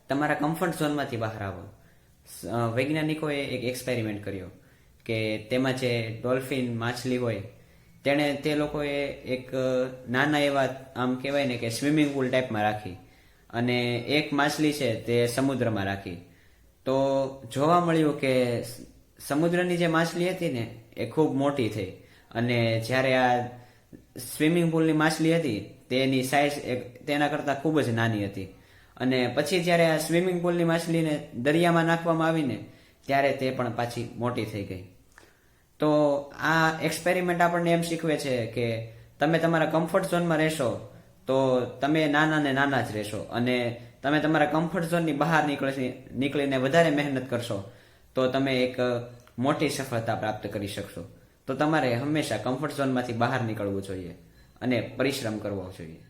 તમારા કમ્ફર્ટ ઝોનમાંથી બહાર આવો. વૈજ્ઞાનિકોએ એક એક્સપેરિમેન્ટ કર્યો કે તેમાં જે ડોલ્ફિન માછલી હોય તે લોકોએ એક નાના એવા આમ કહેવાય ને કે સ્વિમિંગ પુલ ટાઈપમાં રાખી અને એક માછલી છે તે સમુદ્રમાં રાખી. તો જોવા મળ્યું કે સમુદ્રની જે માછલી હતી ને એ ખૂબ મોટી થઈ અને જ્યારે આ સ્વિમિંગ પુલની માછલી હતી તેની સાઇઝ તેના કરતાં ખૂબ જ નાની હતી. અને પછી જ્યારે આ સ્વિમિંગ પુલની માછલીને દરિયામાં નાખવામાં આવીને ત્યારે તે પણ પાછી મોટી થઈ ગઈ. તો આ એક્સપેરિમેન્ટ આપણને એમ શીખવે છે કે તમે તમારા કમ્ફર્ટ ઝોનમાં રહેશો તો તમે નાના ને નાના જ રહેશો અને તમે તમારા કમ્ફર્ટ ઝોનની બહાર નીકળીને વધારે મહેનત કરશો તો તમે એક મોટી સફળતા પ્રાપ્ત કરી શકશો. તો તમારે હંમેશા કમ્ફર્ટ ઝોનમાંથી બહાર નીકળવું જોઈએ અને પરિશ્રમ કરવો જોઈએ.